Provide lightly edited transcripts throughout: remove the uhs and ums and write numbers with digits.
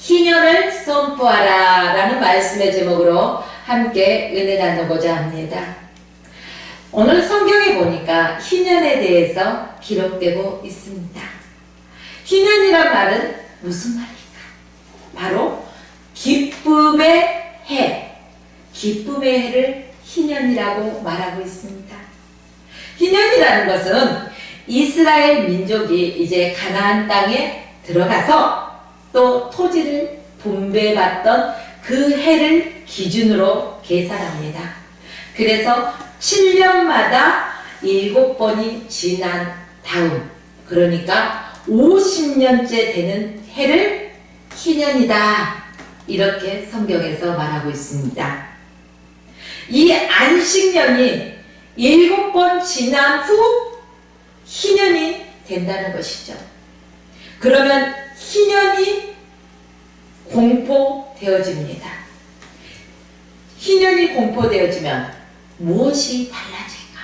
희년을 선포하라 라는 말씀의 제목으로 함께 은혜 나누고자 합니다. 오늘 성경에 보니까 희년에 대해서 기록되고 있습니다. 희년이란 말은 무슨 말일까? 바로 기쁨의 해, 기쁨의 해를 희년이라고 말하고 있습니다. 희년이라는 것은 이스라엘 민족이 이제 가나안 땅에 들어가서 또 토지를 분배받던 그 해를 기준으로 계산합니다. 그래서 7년마다 7번이 지난 다음, 그러니까 50년째 되는 해를 희년이다, 이렇게 성경에서 말하고 있습니다. 이 안식년이 7번 지난 후 희년이 된다는 것이죠. 그러면 희년이 공포되어집니다. 희년이 공포되어지면 무엇이 달라질까?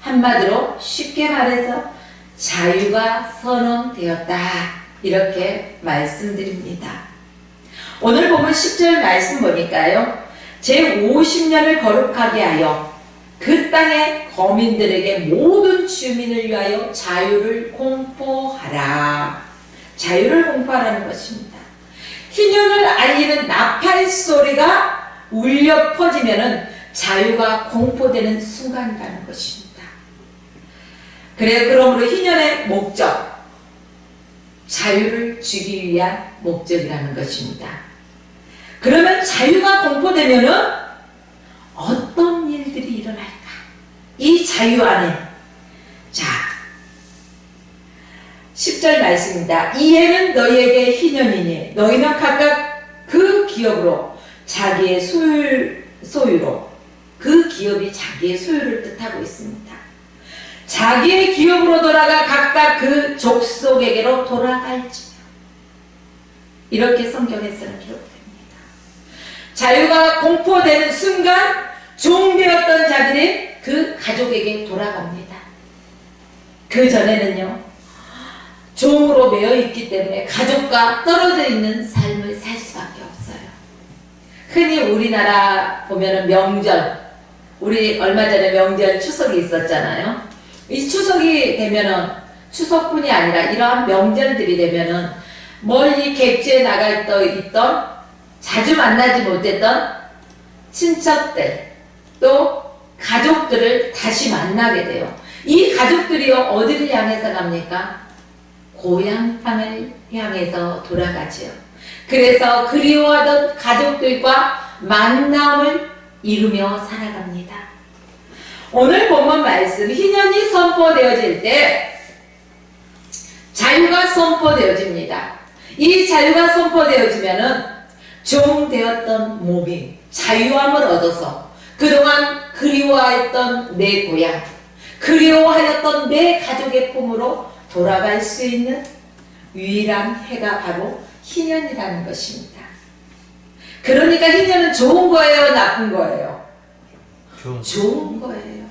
한마디로 쉽게 말해서 자유가 선언되었다, 이렇게 말씀드립니다. 오늘 보면 10절 말씀 보니까요, 제50년을 거룩하게 하여 그 땅의 거민들에게 모든 주민을 위하여 자유를 공포하라. 자유를 공포하라는 것입니다. 희년을 알리는 나팔 소리가 울려 퍼지면은 자유가 공포되는 순간이라는 것입니다. 그러므로 희년의 목적, 자유를 주기 위한 목적이라는 것입니다. 그러면 자유가 공포되면은 어떤 일들이 일어날까? 이 자유 안에, 자, 10절 말씀입니다. 이 해는 너희에게 희년이니 너희는 각각 그 기업으로 자기의 소유로, 그 기업이 자기의 소유를 뜻하고 있습니다. 자기의 기업으로 돌아가 각각 그 족속에게로 돌아갈지며, 이렇게 성경에서는 기록됩니다. 자유가 공포되는 순간 종되었던 자들이 그 가족에게 돌아갑니다. 그 전에는요, 종으로 매여 있기 때문에 가족과 떨어져 있는 삶을 살 수밖에 없어요. 흔히 우리나라 보면은 명절, 우리 얼마 전에 명절 추석이 있었잖아요. 이 추석이 되면은, 추석뿐이 아니라 이러한 명절들이 되면은 멀리 객지에 나가 있던 자주 만나지 못했던 친척들, 또 가족들을 다시 만나게 돼요. 이 가족들이요, 어디를 향해서 갑니까? 고향 땅을 향해서 돌아가지요. 그래서 그리워하던 가족들과 만남을 이루며 살아갑니다. 오늘 본문 말씀, 희년이 선포되어질 때 자유가 선포되어집니다. 이 자유가 선포되어지면은 종되었던 몸이 자유함을 얻어서 그동안 그리워했던 내 고향, 그리워하였던 내 가족의 품으로 돌아갈 수 있는 유일한 해가 바로 희년이라는 것입니다. 그러니까 희년은 좋은 거예요, 나쁜 거예요? 좋은 거예요.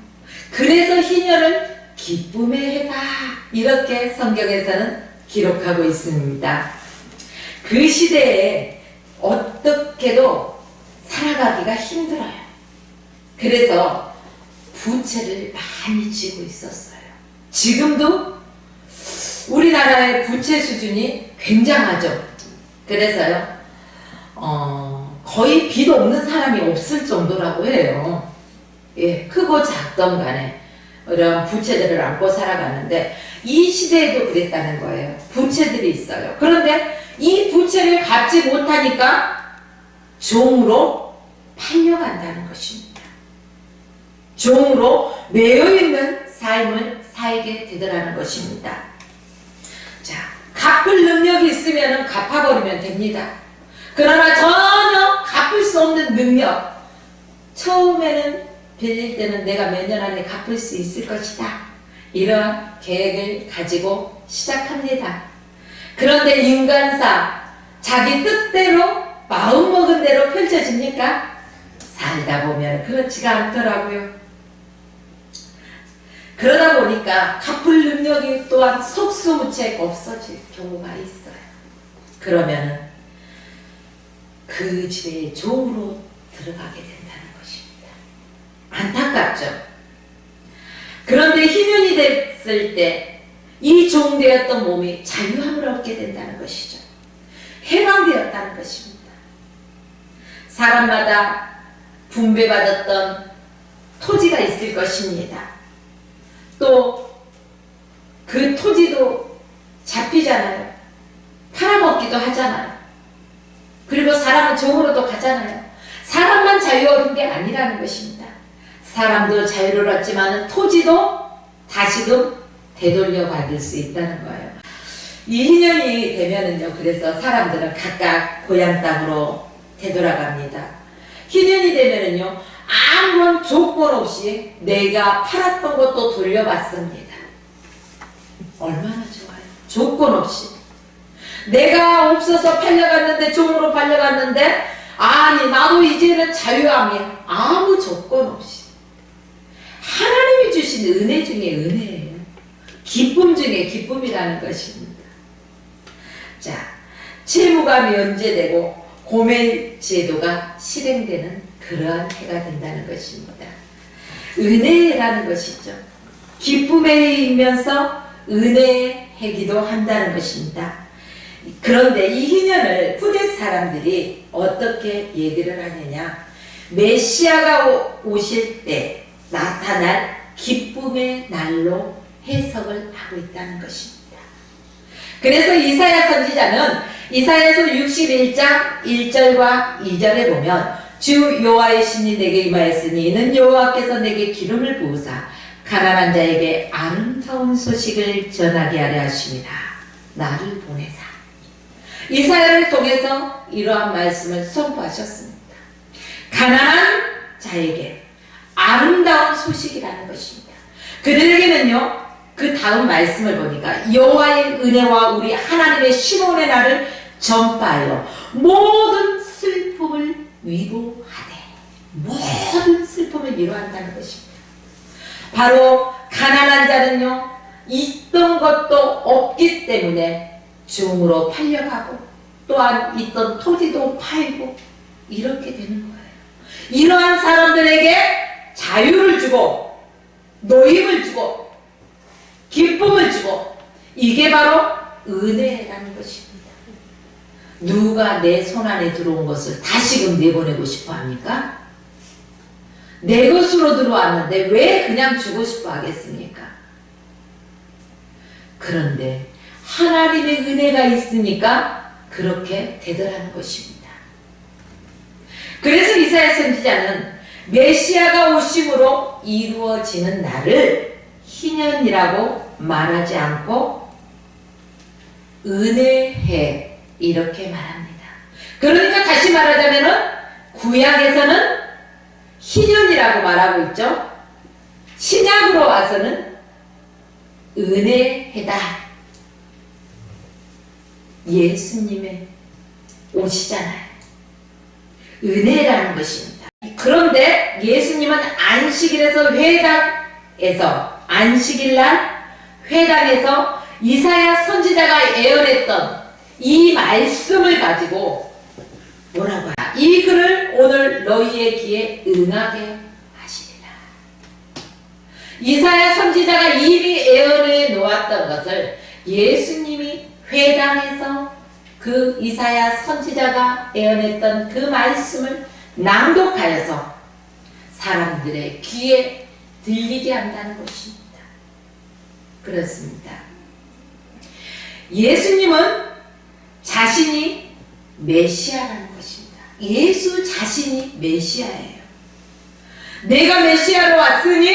그래서 희년을 기쁨의 해다, 이렇게 성경에서는 기록하고 있습니다. 그 시대에 어떻게도 살아가기가 힘들어요. 그래서 부채를 많이 지고 있었어요. 지금도 우리나라의 부채 수준이 굉장하죠. 그래서요, 거의 빚 없는 사람이 없을 정도라고 해요. 예, 크고 작던 간에 이런 부채들을 안고 살아가는데, 이 시대에도 그랬다는 거예요. 부채들이 있어요. 그런데 이 부채를 갚지 못하니까 종으로 팔려간다는 것입니다. 종으로 매여있는 삶을 살게 되더라는 것입니다. 자, 갚을 능력이 있으면 갚아버리면 됩니다. 그러나 전혀 갚을 수 없는 능력, 처음에는 빌릴 때는 내가 몇 년 안에 갚을 수 있을 것이다, 이러한 계획을 가지고 시작합니다. 그런데 인간사, 자기 뜻대로 마음먹은 대로 펼쳐집니까? 살다 보면 그렇지가 않더라고요. 그러다 보니까 갚을 능력이 또한 속수무책 없어질 경우가 있어요. 그러면 그 집의 종으로 들어가게 된다는 것입니다. 안타깝죠? 그런데 희년이 됐을 때 이 종되었던 몸이 자유함을 얻게 된다는 것이죠. 해방되었다는 것입니다. 사람마다 분배받았던 토지가 있을 것입니다. 또 그 토지도 잡히잖아요. 팔아먹기도 하잖아요. 그리고 사람은 종으로도 가잖아요. 사람만 자유 얻은 게 아니라는 것입니다. 사람도 자유를 얻지만 토지도 다시금 되돌려 받을 수 있다는 거예요. 이 희년이 되면은요, 그래서 사람들은 각각 고향 땅으로 되돌아갑니다. 희년이 되면은요, 아무런 조건 없이 내가 팔았던 것도 돌려받습니다. 얼마나 좋아요. 조건 없이. 내가 없어서 팔려갔는데, 종으로 팔려갔는데, 아니 나도 이제는 자유함이야. 아무 조건 없이. 하나님이 주신 은혜 중에 은혜예요. 기쁨 중에 기쁨이라는 것입니다. 자, 채무가 면제되고 고멜제도가 실행되는 그러한 해가 된다는 것입니다. 은혜라는 것이죠. 기쁨의 해이면서 은혜의 해기도 한다는 것입니다. 그런데 이 희년을 후대 사람들이 어떻게 얘기를 하느냐, 메시아가 오실 때 나타날 기쁨의 날로 해석을 하고 있다는 것입니다. 그래서 이사야 선지자는 이사야서 61장 1절과 2절에 보면 주 여호와의 신이 내게 임하였으니 이는 여호와께서 내게 기름을 부으사 가난한 자에게 아름다운 소식을 전하게 하려 하심이라. 나를 보내사. 이사야를 통해서 이러한 말씀을 선포하셨습니다. 가난한 자에게 아름다운 소식이라는 것입니다. 그들에게는요, 그 다음 말씀을 보니까 여호와의 은혜와 우리 하나님의 신원의 날을 전파하여 모든 슬픔을 위로하되, 모든 슬픔을 위로한다는 것입니다. 바로 가난한 자는요, 있던 것도 없기 때문에 종으로 팔려가고 또한 있던 토지도 팔고 이렇게 되는 거예요. 이러한 사람들에게 자유를 주고 노임을 주고 기쁨을 주고, 이게 바로 은혜라는 것입니다. 누가 내 손안에 들어온 것을 다시금 내보내고 싶어 합니까? 내 것으로 들어왔는데 왜 그냥 주고 싶어 하겠습니까? 그런데 하나님의 은혜가 있으니까 그렇게 되더라는 것입니다. 그래서 이사야 선지자는 메시아가 오심으로 이루어지는 날을 희년이라고 말하지 않고 은혜해 이렇게 말합니다. 그러니까 다시 말하자면은 구약에서는 희년이라고 말하고 있죠. 신약으로 와서는 은혜해다. 예수님의 오시잖아요. 은혜라는 것입니다. 그런데 예수님은 안식일에서 안식일날 회당에서 이사야 선지자가 예언했던 이 말씀을 가지고 뭐라고 하냐, 이 글을 오늘 너희의 귀에 응하게 하시리라. 이사야 선지자가 이미 예언해 놓았던 것을 예수님이 회당에서 그 이사야 선지자가 예언했던 그 말씀을 낭독하여서 사람들의 귀에 들리게 한다는 것입니다. 그렇습니다. 예수님은 자신이 메시아라는 것입니다. 예수 자신이 메시아예요. 내가 메시아로 왔으니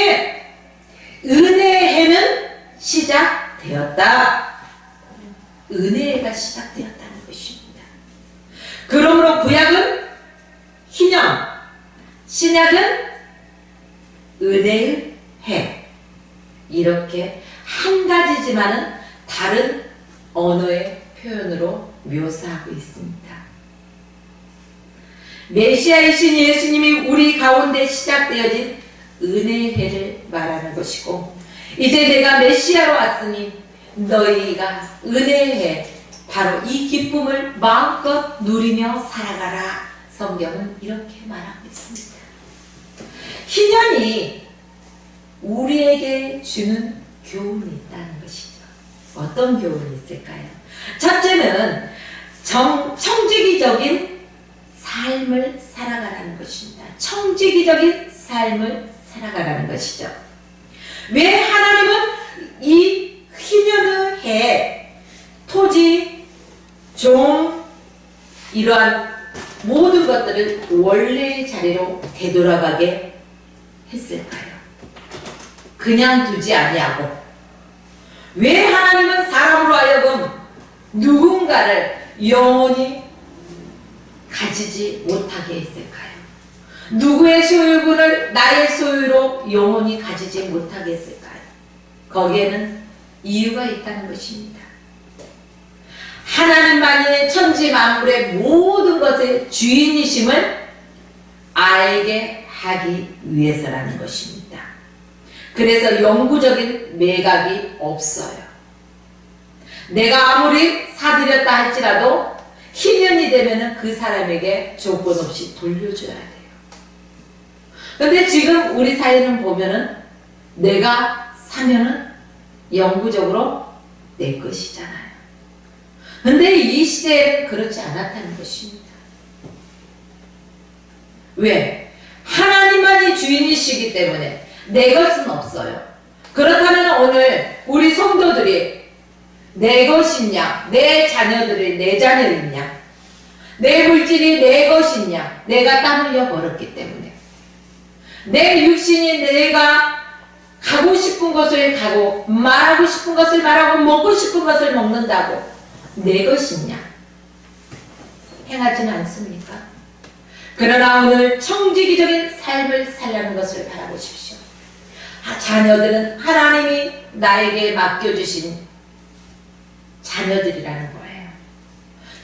은혜해는 시작되었다. 은혜가 시작되었다는 것입니다. 그러므로 구약은 희년, 신약은 은혜의 해, 이렇게 한 가지지만은 다른 언어의 표현으로 묘사하고 있습니다. 메시아이신 예수님이 우리 가운데 시작되어진 은혜의 해를 말하는 것이고, 이제 내가 메시아로 왔으니 너희가 은혜의 해, 바로 이 기쁨을 마음껏 누리며 살아가라. 성경은 이렇게 말하고 있습니다. 희년이 우리에게 주는 교훈이 있다는 것이죠. 어떤 교훈이 있을까요? 첫째는 청지기적인 삶을 살아가라는 것입니다. 청지기적인 삶을 살아가라는 것이죠. 왜 하나님은 이 희년의 해에 토지, 종, 이러한 모든 것들을 원래의 자리로 되돌아가게 했을까요? 그냥 두지 아니하고 왜 하나님은 사람으로 하여금 누군가를 영원히 가지지 못하게 했을까요? 누구의 소유물을 나의 소유로 영원히 가지지 못하게 했을까요? 거기에는 이유가 있다는 것입니다. 하나님만이 천지 만물의 모든 것의 주인이심을 알게 하기 위해서라는 것입니다. 그래서 영구적인 매각이 없어요. 내가 아무리 사들였다 할지라도 희년이 되면은 그 사람에게 조건 없이 돌려줘야 돼요. 근데 지금 우리 사회는 보면은 내가 사면은 영구적으로 내 것이잖아요. 근데 이 시대에는 그렇지 않았다는 것입니다. 왜? 하나님만이 주인이시기 때문에 내 것은 없어요. 그렇다면 오늘 우리 성도들이 내 것이냐, 내 자녀들이 내 자녀이냐, 내 물질이 내 것이냐, 내가 땀 흘려 벌었기 때문에 내 육신이 내가 가고 싶은 곳을 가고 말하고 싶은 것을 말하고 먹고 싶은 것을 먹는다고 내 것이냐? 행하지는 않습니까? 그러나 오늘 청지기적인 삶을 살라는 것을 바라보십시오. 자녀들은 하나님이 나에게 맡겨주신 자녀들이라는 거예요.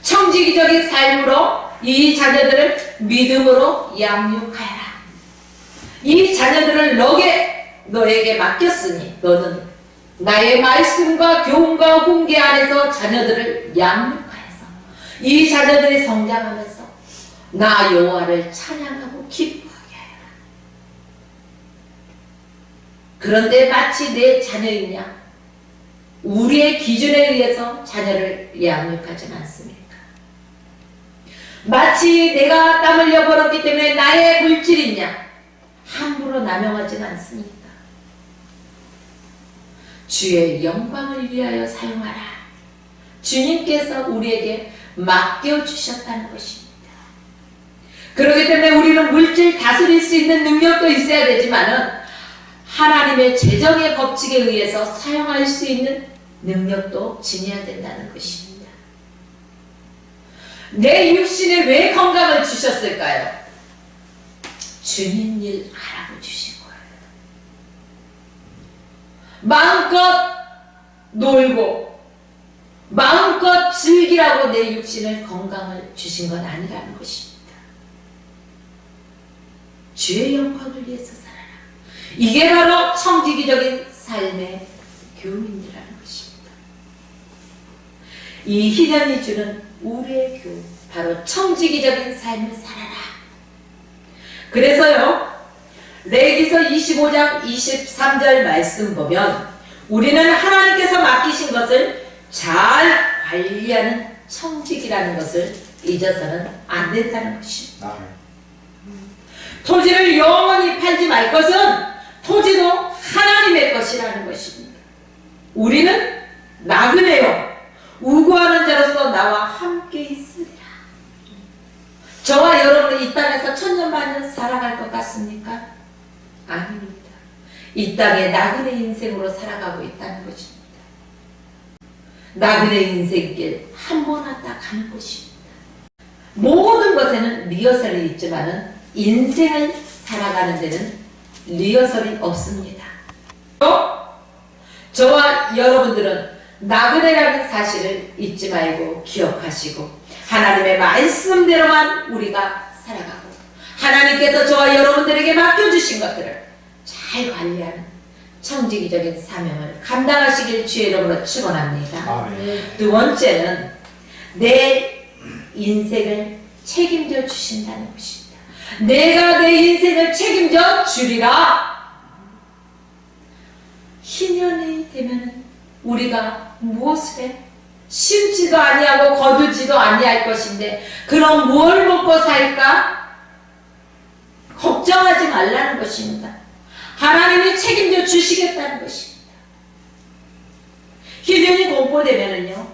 청지기적인 삶으로 이 자녀들을 믿음으로 양육하여라. 이 자녀들을 너에게 맡겼으니 너는 나의 말씀과 교훈과 훈계 안에서 자녀들을 양육하여서 이 자녀들이 성장하면서 나 여호와를 찬양하고 기뻐하게 하여라. 그런데 마치 내 자녀이냐? 우리의 기준에 의해서 자녀를 양육하지는 않습니까? 마치 내가 땀 흘려 벌었기 때문에 나의 물질이냐? 함부로 남용하지는 않습니까? 주의 영광을 위하여 사용하라. 주님께서 우리에게 맡겨주셨다는 것입니다. 그렇기 때문에 우리는 물질 다스릴 수 있는 능력도 있어야 되지만은 하나님의 재정의 법칙에 의해서 사용할 수 있는 능력도 지녀야 된다는 것입니다. 내 육신에 왜 건강을 주셨을까요? 주님 일 하라고 주신 거예요. 마음껏 놀고 마음껏 즐기라고 내 육신을 건강을 주신 건 아니라는 것입니다. 주의 영광을 위해서 살아라. 이게 바로 청지기적인 삶의 교훈이라는 것입니다. 이 희년이 주는 우리의 교훈, 바로 청지기적인 삶을 살아라. 그래서요, 레위기서 25장 23절 말씀 보면 우리는 하나님께서 맡기신 것을 잘 관리하는 청지기라는 것을 잊어서는 안 된다는 것입니다. 토지를 영원히 팔지 말 것은 토지도 하나님의 것이라는 것입니다. 우리는 나그네요, 우고하는 자로서 나와 함께 있으리라. 저와 여러분이 이 땅에서 천년만년 살아갈 것 같습니까? 아닙니다. 이 땅에 나그네 인생으로 살아가고 있다는 것입니다. 나그네 인생길 한 번 왔다 가는 것입니다. 모든 것에는 리허설이 있지만은 인생을 살아가는 데는 리허설이 없습니다. 저와 여러분들은 나그네라는 사실을 잊지 말고 기억하시고 하나님의 말씀대로만 우리가 살아가고 하나님께서 저와 여러분들에게 맡겨주신 것들을 잘 관리하는 청지기적인 사명을 감당하시길 주의 이름으로 축원합니다. 두 번째는 내 인생을 책임져 주신다는 것입니다. 내가 내 인생을 책임져 주리라. 희년이 되면 우리가 무엇을 해? 심지도 아니하고 거두지도 아니할 것인데 그럼 뭘 먹고 살까? 걱정하지 말라는 것입니다. 하나님이 책임져 주시겠다는 것입니다. 희년이 공포되면은요,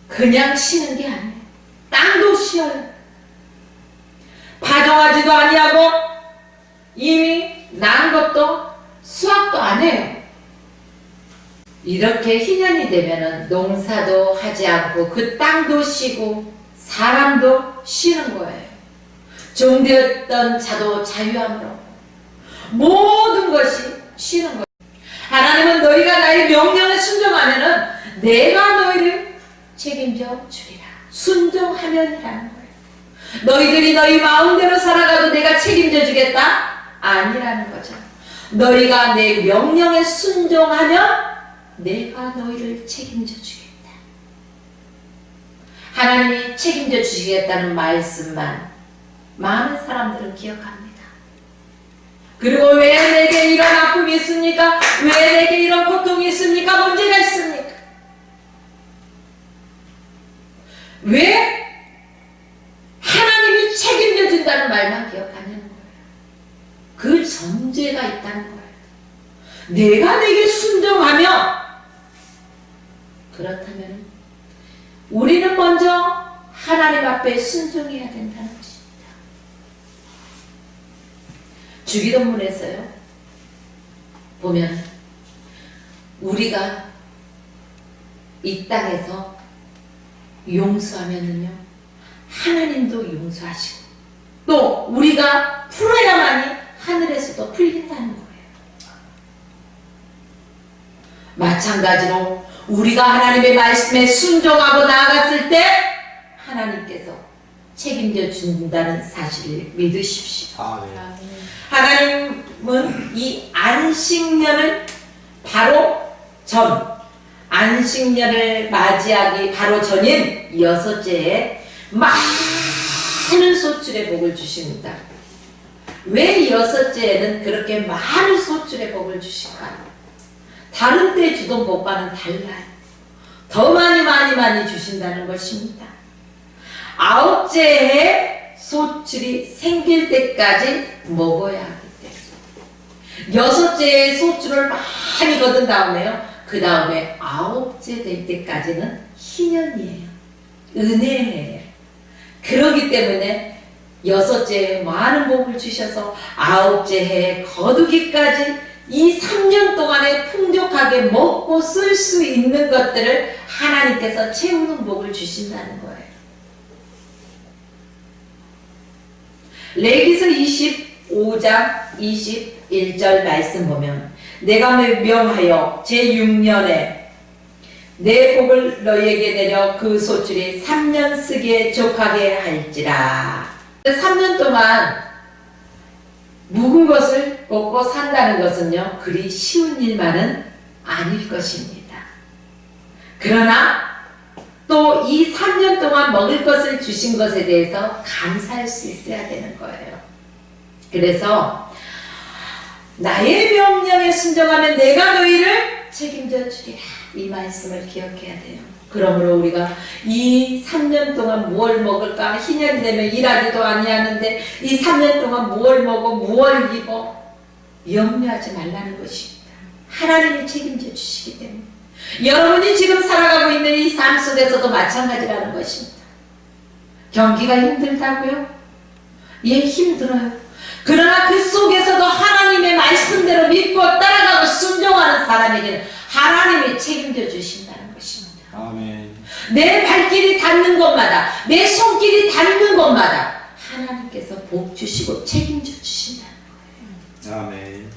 그냥 쉬는 게 아니에요. 땅도 쉬어요. 파종하지도 아니하고 이미 난 것도 수확도 안 해요. 이렇게 희년이 되면은 농사도 하지 않고 그 땅도 쉬고 사람도 쉬는 거예요. 종되었던 자도 자유함으로 모든 것이 쉬는 거예요. 하나님은 너희가 나의 명령에 순종하면은 내가 너희를 책임져 주리라. 순종하면이라는 거예요. 너희들이 너희 마음대로 살아가도 내가 책임져 주겠다? 아니라는 거죠. 너희가 내 명령에 순종하면 내가 너희를 책임져 주겠다. 하나님이 책임져 주시겠다는 말씀만 많은 사람들은 기억합니다. 그리고 왜 내게 이런 아픔이 있습니까? 왜 내게 이런 고통이 있습니까? 문제가 있습니까? 왜 하나님이 책임져 준다는 말만 기억하냐는 거예요. 그 전제가 있다는 거예요. 내가 내게 순종하며, 그렇다면 우리는 먼저 하나님 앞에 순종해야 된다는 것입니다. 주기도문에서요 보면 우리가 이 땅에서 용서하면은요 하나님도 용서하시고 또 우리가 풀어야만이 하늘에서도 풀린다는 거예요. 마찬가지로 우리가 하나님의 말씀에 순종하고 나아갔을 때 하나님께서 책임져 준다는 사실을 믿으십시오. 하나님은 이 안식년을 바로 안식년을 맞이하기 바로 전인 6째에 많은 소출의 복을 주십니다. 왜 6째에는 그렇게 많은 소출의 복을 주실까요? 다른 때 주던 복과는 달라요. 더 많이 주신다는 것입니다. 9째에 소출이 생길 때까지 먹어야 하기 때문에 6째에 소출을 많이 거둔 다음에요, 그 다음에 9째 될 때까지는 희년이에요. 은혜예요. 그러기 때문에 6째에 많은 복을 주셔서 9째 해에 거두기까지 이 3년 동안에 풍족하게 먹고 쓸 수 있는 것들을 하나님께서 채우는 복을 주신다는 거예요. 레위기서 25장 21절 말씀 보면 내가 명하여 제6년에 내 복을 너희에게 내려 그 소출이 3년 쓰기에 족하게 할지라. 3년 동안 묵은 것을 먹고 산다는 것은요 그리 쉬운 일만은 아닐 것입니다. 그러나 또 이 3년 동안 먹을 것을 주신 것에 대해서 감사할 수 있어야 되는 거예요. 그래서 나의 명령에 순종하면 내가 너희를 책임져 주리라, 이 말씀을 기억해야 돼요. 그러므로 우리가 이 3년 동안 무엇을 먹을까? 희년이 되면 일하기도 아니하는데 이 3년 동안 무엇을 먹어 무엇을 입어 염려하지 말라는 것입니다. 하나님이 책임져 주시기 때문에 여러분이 지금 살아가고 있는 이 삶 속에서도 마찬가지라는 것입니다. 경기가 힘들다고요? 예, 힘들어요. 그러나 그 속에서도 하나님의 말씀대로 믿고 따라가고 순종하는 사람에게는 하나님이 책임져 주신다는 것입니다. 아멘. 내 발길이 닿는 곳마다, 내 손길이 닿는 곳마다 하나님께서 복 주시고 책임져 주신다는 거예요. 아멘.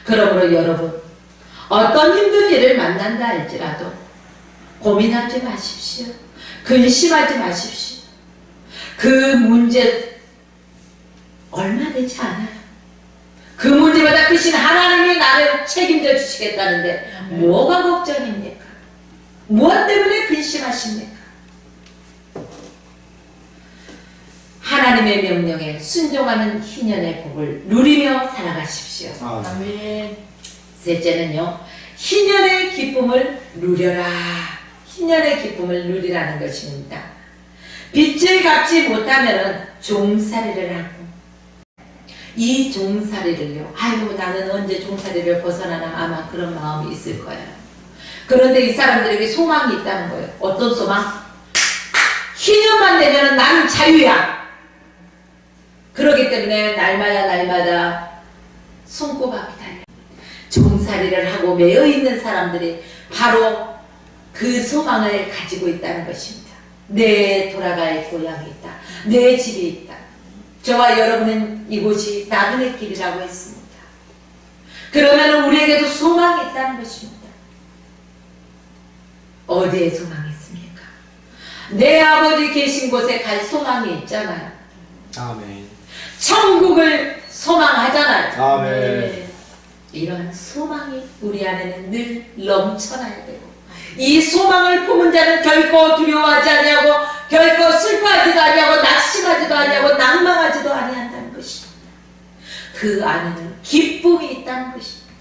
그러므로 여러분, 어떤 힘든 일을 만난다 할지라도 고민하지 마십시오. 근심하지 마십시오. 그 문제 얼마 되지 않아요. 그 문제보다 크신 하나님이 나를 책임져 주시겠다는데 뭐가 걱정입니까? 무엇 때문에 근심하십니까? 삶의 명령에 순종하는 희년의 복을 누리며 살아가십시오. 아멘. 셋째는요, 희년의 기쁨을 누려라. 희년의 기쁨을 누리라는 것입니다. 빚을 갚지 못하면 종살이를 하고, 이 종살이를요, 아이고 나는 언제 종살이를 벗어나나, 아마 그런 마음이 있을 거예요. 그런데 이 사람들에게 소망이 있다는 거예요. 어떤 소망? 희년만 되면 나는 자유야. 그렇기 때문에 날마다 손꼽아 기다려. 종살이를 하고 매여 있는 사람들이 바로 그 소망을 가지고 있다는 것입니다. 내 돌아갈 고향이 있다. 내 집이 있다. 저와 여러분은 이곳이 나그네 길이라고 했습니다. 그러면 우리에게도 소망이 있다는 것입니다. 어디에 소망이 있습니까? 내 아버지 계신 곳에 갈 소망이 있잖아요. 아멘. 천국을 소망하잖아요. 아멘. 이런 소망이 우리 안에는 늘 넘쳐나야 되고, 이 소망을 품은 자는 결코 두려워하지 아니하고, 결코 슬퍼하지도 아니하고, 낙심하지도 아니하고, 낭망하지도 아니한다는 것입니다. 그 안에는 기쁨이 있다는 것입니다.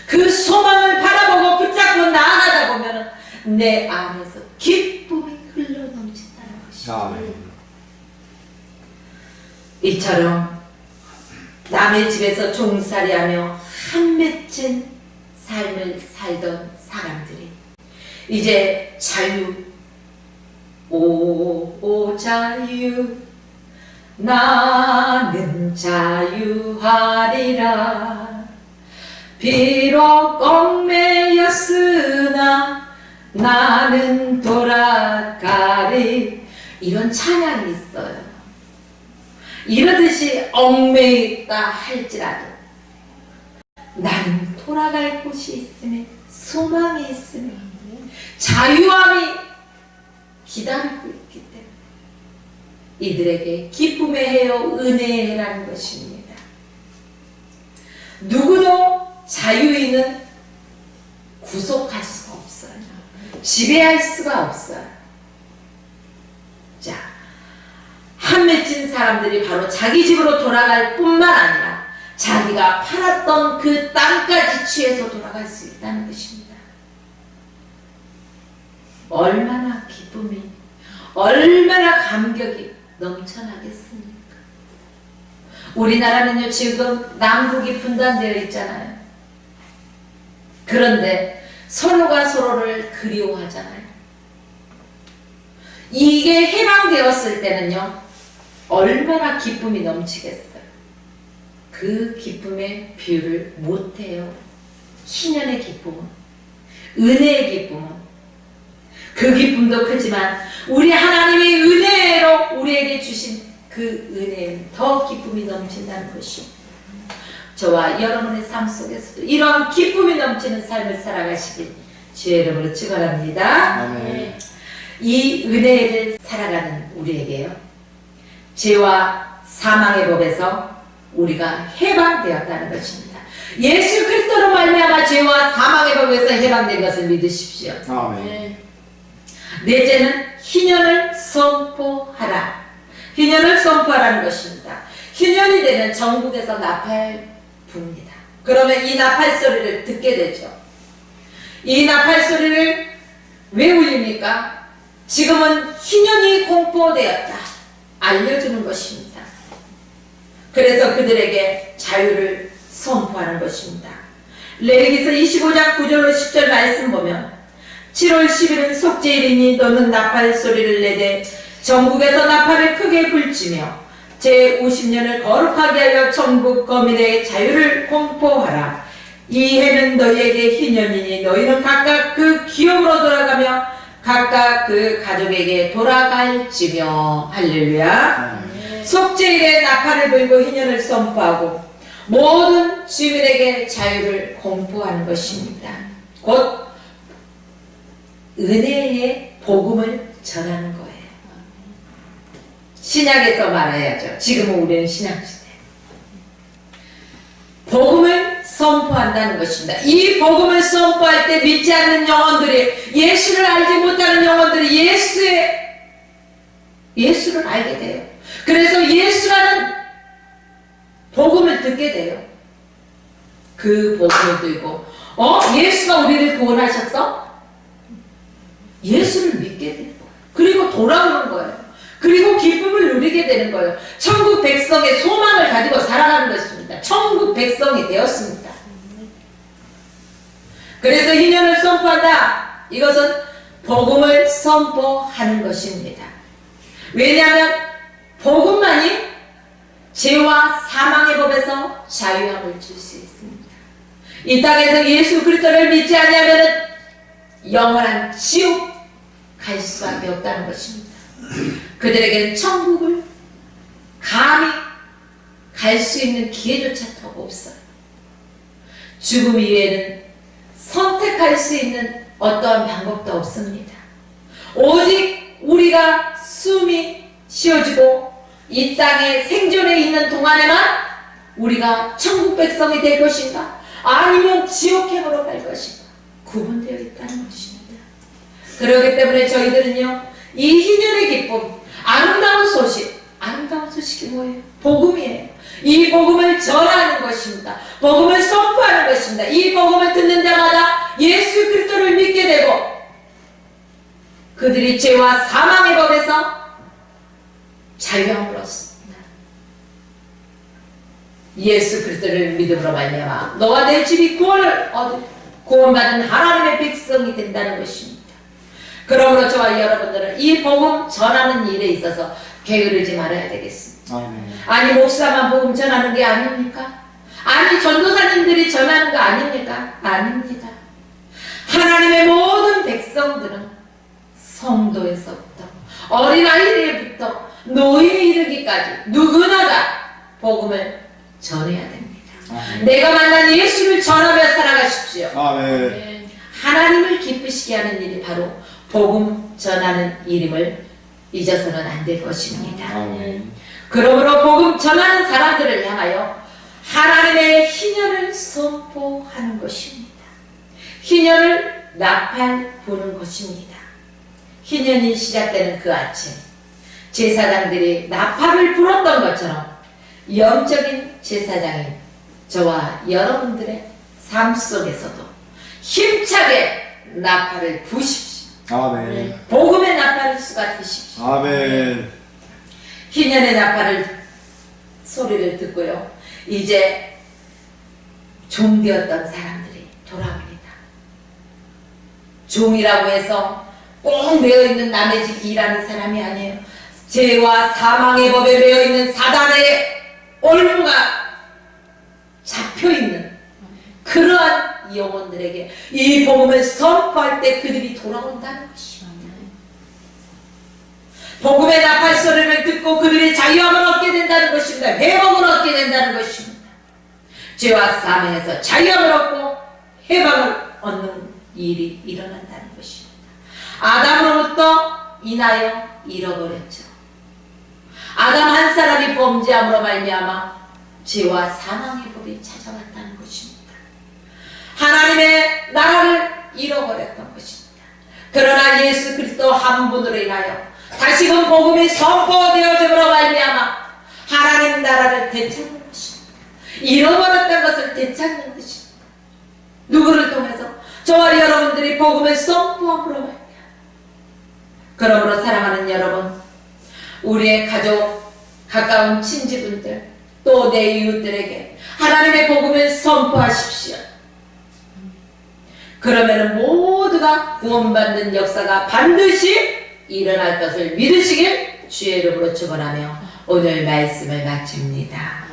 그 소망을 바라보고 붙잡고 나아가다 보면 내 안에서 기쁨이 흘러넘친다는 것입니다. 아멘. 이처럼 남의 집에서 종살이하며 한 맺힌 삶을 살던 사람들이 이제 자유, 오 자유, 나는 자유하리라. 비록 얽매였으나 나는 돌아가리. 이런 찬양이 있어요. 이러듯이 얽매있다 할지라도 나는 돌아갈 곳이 있으며 소망이 있으며 자유함이 기다리고 있기 때문에 이들에게 기쁨의 해요, 은혜의 해라는 것입니다. 누구도 자유인은 구속할 수가 없어요. 지배할 수가 없어요. 자, 한 맺힌 사람들이 바로 자기 집으로 돌아갈 뿐만 아니라 자기가 팔았던 그 땅까지 취해서 돌아갈 수 있다는 것입니다. 얼마나 기쁨이, 얼마나 감격이 넘쳐나겠습니까? 우리나라는요, 지금 남북이 분단되어 있잖아요. 그런데 서로가 서로를 그리워하잖아요. 이게 해방되었을 때는요, 얼마나 기쁨이 넘치겠어요. 그 기쁨의 비유를 못해요. 희년의 기쁨은, 은혜의 기쁨은, 그 기쁨도 크지만 우리 하나님의 은혜로 우리에게 주신 그 은혜는 더 기쁨이 넘친다는 것입니다. 저와 여러분의 삶 속에서도 이런 기쁨이 넘치는 삶을 살아가시길 주의 이름으로 축원합니다. 아멘. 이 은혜를 살아가는 우리에게요, 죄와 사망의 법에서 우리가 해방되었다는 것입니다. 예수 그리스도로 말미암아 죄와 사망의 법에서 해방된 것을 믿으십시오. 아멘. 넷째는 희년을 선포하라. 희년을 선포하라는 것입니다. 희년이 되면 전국에서 나팔 붑니다. 그러면 이 나팔 소리를 듣게 되죠. 이 나팔 소리를 왜 울립니까? 지금은 희년이 공포되었다 알려주는 것입니다. 그래서 그들에게 자유를 선포하는 것입니다. 레위기서 25장 9절로 10절 말씀 보면 7월 10일은 속죄일이니 너는 나팔 소리를 내되 전국에서 나팔을 크게 불지며 제50년을 거룩하게 하여 전국 거민의 자유를 공포하라. 이 해는 너희에게 희년이니 너희는 각각 그 기업으로 돌아가며 각각 그 가족에게 돌아갈지며. 할렐루야. 속죄일에 나팔을 불고 희년을 선포하고 모든 주민에게 자유를 공포하는 것입니다. 곧 은혜의 복음을 전하는 거예요. 신약에서 말해야죠. 지금은 우리는 신약시대. 복음을 선포한다는 것입니다. 이 복음을 선포할 때 믿지 않는 영혼들이, 예수를 알지 못하는 영혼들이 예수의 예수를 알게 돼요. 그래서 예수라는 복음을 듣게 돼요. 그 복음을 들고 예수가 우리를 구원하셨어? 예수를 믿게 되는 거예요. 그리고 돌아오는 거예요. 그리고 기쁨을 누리게 되는 거예요. 천국 백성의 소망을 가지고 살아가는 것입니다. 천국 백성이 되었습니다. 그래서 희년을 선포한다. 이것은 복음을 선포하는 것입니다. 왜냐하면 복음만이 죄와 사망의 법에서 자유함을 줄 수 있습니다. 이 땅에서 예수 그리스도를 믿지 않으면 영원한 지옥 갈 수밖에 없다는 것입니다. 그들에게는 천국을 감히 갈 수 있는 기회조차도 없어요. 죽음 이외에는 선택할 수 있는 어떠한 방법도 없습니다. 오직 우리가 숨이 쉬어지고 이 땅에 생존해 있는 동안에만 우리가 천국 백성이 될 것인가 아니면 지옥행으로 갈 것인가 구분되어 있다는 것입니다. 그렇기 때문에 저희들은요, 이 희년의 기쁨, 아름다운 소식이 뭐예요? 복음이에요. 이 복음을 전하는 것입니다. 복음을 선포하는 것입니다. 이 복음을 듣는 자마다 예수 그리스도를 믿게 되고 그들이 죄와 사망의 법에서 자유함을 얻습니다. 예수 그리스도를 믿음으로 말미암아 너와 내 집이 구원받은 하나님의 백성이 된다는 것입니다. 그러므로 저와 여러분들은 이 복음 전하는 일에 있어서 게으르지 말아야 되겠습니다. 아니 목사만 복음 전하는 게 아닙니까? 아니 전도사님들이 전하는 거 아닙니까? 아닙니다. 하나님의 모든 백성들은 성도에서부터 어린아이들부터 노인에 이르기까지 누구나 다 복음을 전해야 됩니다. 내가 만난 예수를 전하며 살아가십시오. 아멘. 하나님을 기쁘시게 하는 일이 바로 복음 전하는 일임을 잊어서는 안 될 것입니다. 아멘. 그러므로 복음 전하는 사람들을 향하여 하나님의 희년을 선포하는 것입니다. 희년을 나팔 부는 것입니다. 희년이 시작되는 그 아침 제사장들이 나팔을 불었던 것처럼 영적인 제사장인 저와 여러분들의 삶 속에서도 힘차게 나팔을 부십시오. 아멘. 복음의 나팔을 수가 되십시오. 아멘. 희년의 나팔을 소리를 듣고요, 이제 종되었던 사람들이 돌아옵니다. 종이라고 해서 꼭 매어있는 남의 집 일하는 사람이 아니에요. 죄와 사망의 법에 매어있는 사단의 올무가 잡혀있는 그러한 영혼들에게 이 복음을 선포할 때 그들이 돌아온다는 것입니다. 복음의 나팔 소리를 듣고 그들이 자유함을 얻게 된다는 것입니다. 회복을 얻게 된다는 것입니다. 죄와 사망에서 자유함을 얻고 해방을 얻는 일이 일어난다는 것입니다. 아담으로부터 인하여 잃어버렸죠. 아담 한 사람이 범죄함으로 말미암아 죄와 사망의 법이 찾아왔다는 것입니다. 하나님의 나라를 잃어버렸던 것입니다. 그러나 예수 그리스도 한 분으로 인하여 다시금 복음이 선포되어짐으로 말미암아 하나님 나라를 되찾는 것입니다. 잃어버렸던 것을 되찾는 것입니다. 누구를 통해서? 저와 여러분들이 복음을 선포함으로 말미암아. 그러므로 사랑하는 여러분, 우리의 가족, 가까운 친지분들, 또 내 이웃들에게 하나님의 복음을 선포하십시오. 그러면 모두가 구원받는 역사가 반드시 일어날 것을 믿으시길 주의 이름으로 축원하며 오늘 말씀을 마칩니다.